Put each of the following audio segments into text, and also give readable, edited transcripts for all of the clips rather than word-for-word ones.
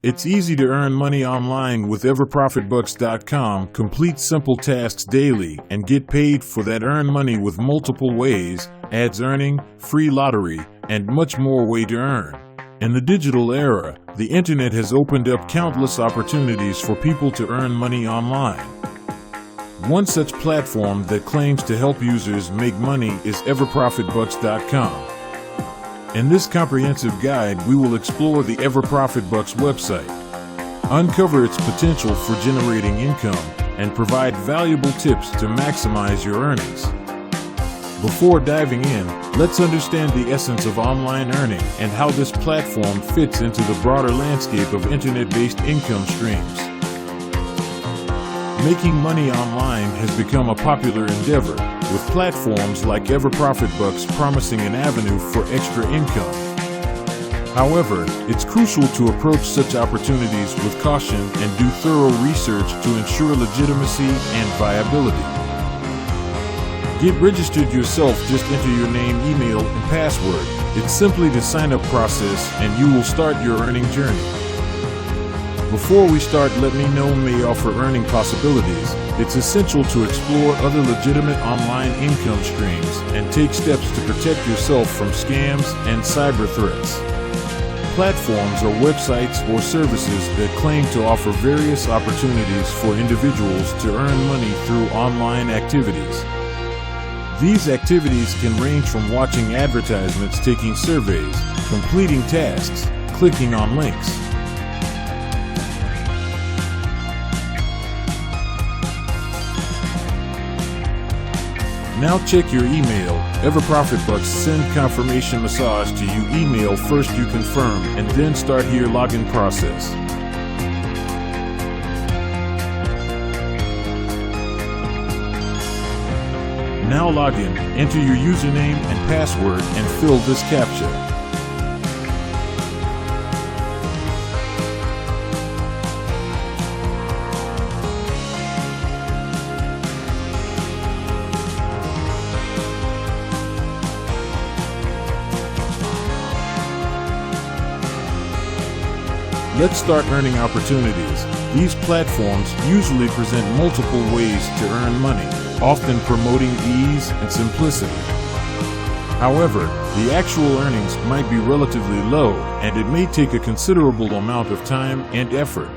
It's easy to earn money online with everprofitbucks.com. Complete simple tasks daily and get paid for that. Earn money with multiple ways: ads earning, free lottery, and much more way to earn. In the digital era, the internet has opened up countless opportunities for people to earn money online. One such platform that claims to help users make money is everprofitbucks.com. In this comprehensive guide, we will explore the EverProfitBucks website, uncover its potential for generating income, and provide valuable tips to maximize your earnings. Before diving in, let's understand the essence of online earning and how this platform fits into the broader landscape of internet-based income streams. Making money online has become a popular endeavor, with platforms like EverProfitBucks promising an avenue for extra income. However, it's crucial to approach such opportunities with caution and do thorough research to ensure legitimacy and viability. Get registered yourself. Just enter your name, email, and password. It's simply the sign-up process and you will start your earning journey. Before we start, let me know may offer earning possibilities. It's essential to explore other legitimate online income streams and take steps to protect yourself from scams and cyber threats. Platforms or websites or services that claim to offer various opportunities for individuals to earn money through online activities. These activities can range from watching advertisements, taking surveys, completing tasks, clicking on links. Now check your email. EverProfitBucks send confirmation massage to you. Email first, you confirm, and then start your login process. Now log in, enter your username and password, and fill this CAPTCHA. Let's start earning opportunities. These platforms usually present multiple ways to earn money, often promoting ease and simplicity. However, the actual earnings might be relatively low, and it may take a considerable amount of time and effort.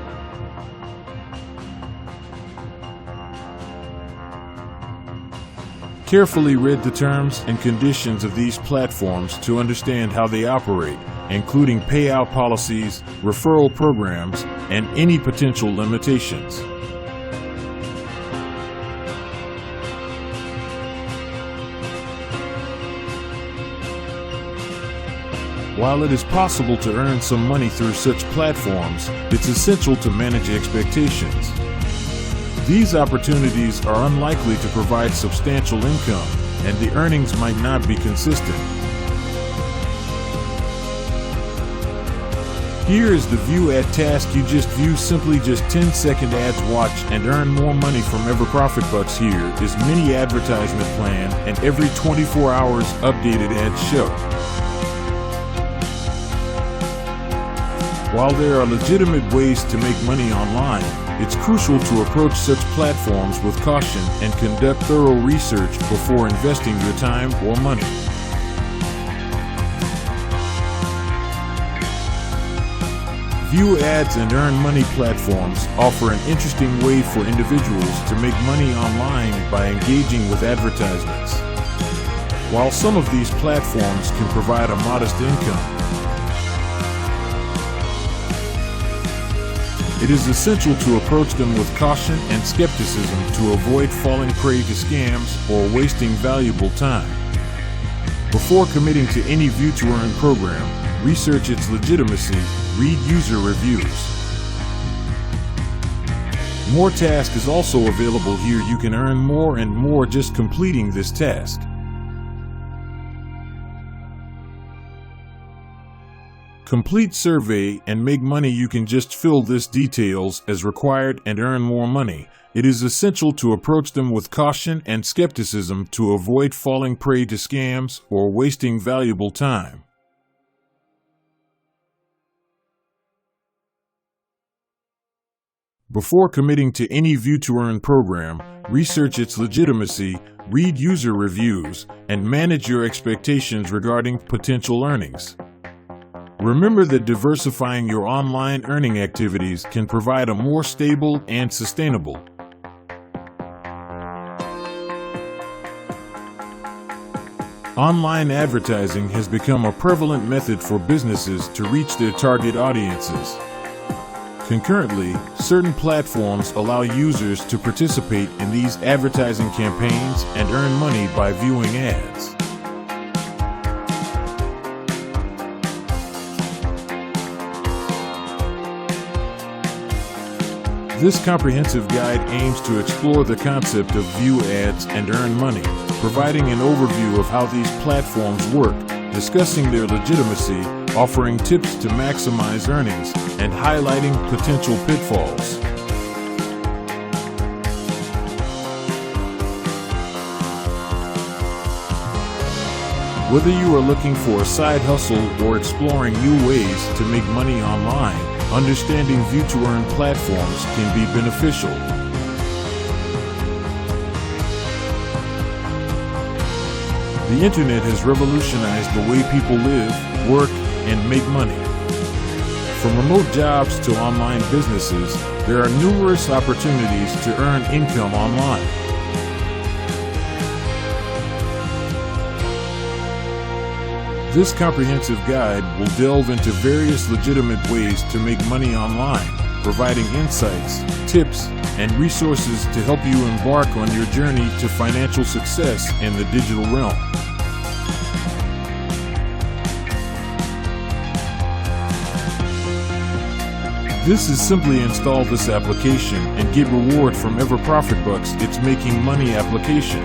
Carefully read the terms and conditions of these platforms to understand how they operate, including payout policies, referral programs, and any potential limitations. While it is possible to earn some money through such platforms, it's essential to manage expectations. These opportunities are unlikely to provide substantial income, and the earnings might not be consistent. Here is the view ad task. You just view simply just 10-second ads, watch, and earn more money from EverProfitBucks. Here is mini advertisement plan, and every 24 hours updated ads show. While there are legitimate ways to make money online, it's crucial to approach such platforms with caution and conduct thorough research before investing your time or money. View ads and earn money platforms offer an interesting way for individuals to make money online by engaging with advertisements. While some of these platforms can provide a modest income, it is essential to approach them with caution and skepticism to avoid falling prey to scams or wasting valuable time. Before committing to any view-to-earn program, research its legitimacy, read user reviews. More task is also available here. You can earn more and more just completing this task. Complete survey and make money. You can just fill this details as required and earn more money. It is essential to approach them with caution and skepticism to avoid falling prey to scams or wasting valuable time. Before committing to any view-to-earn program, research its legitimacy, read user reviews, and manage your expectations regarding potential earnings. Remember that diversifying your online earning activities can provide a more stable and sustainable. Online advertising has become a prevalent method for businesses to reach their target audiences. Concurrently, certain platforms allow users to participate in these advertising campaigns and earn money by viewing ads. This comprehensive guide aims to explore the concept of view ads and earn money, providing an overview of how these platforms work, discussing their legitimacy, offering tips to maximize earnings, and highlighting potential pitfalls. Whether you are looking for a side hustle or exploring new ways to make money online, understanding view-to-earn platforms can be beneficial. The internet has revolutionized the way people live, work, and make money. From remote jobs to online businesses, there are numerous opportunities to earn income online. This comprehensive guide will delve into various legitimate ways to make money online, providing insights, tips, and resources to help you embark on your journey to financial success in the digital realm. This is simply install this application and get reward from every profit bucks it's making money application.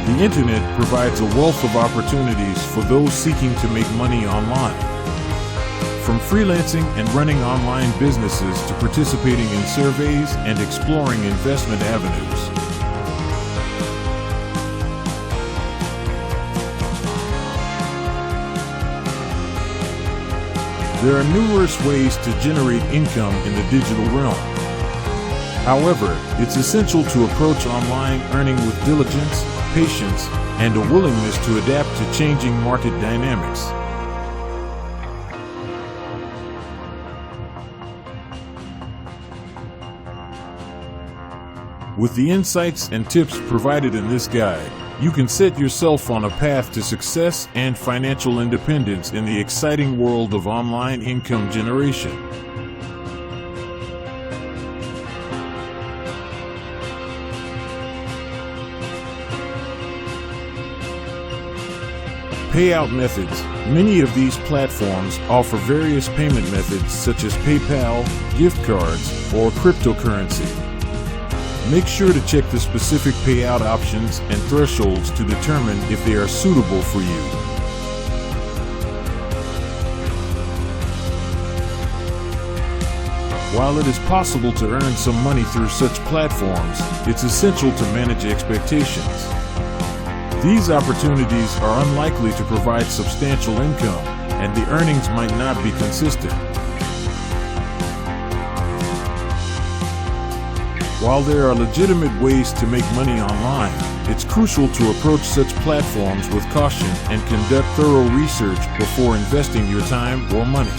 The internet provides a wealth of opportunities for those seeking to make money online. From freelancing and running online businesses to participating in surveys and exploring investment avenues. There are numerous ways to generate income in the digital realm. However, it's essential to approach online earning with diligence, patience, and a willingness to adapt to changing market dynamics. With the insights and tips provided in this guide, you can set yourself on a path to success and financial independence in the exciting world of online income generation. Payout methods. Many of these platforms offer various payment methods such as PayPal, gift cards, or cryptocurrency. Make sure to check the specific payout options and thresholds to determine if they are suitable for you. While it is possible to earn some money through such platforms, it's essential to manage expectations. These opportunities are unlikely to provide substantial income, and the earnings might not be consistent. While there are legitimate ways to make money online, it's crucial to approach such platforms with caution and conduct thorough research before investing your time or money.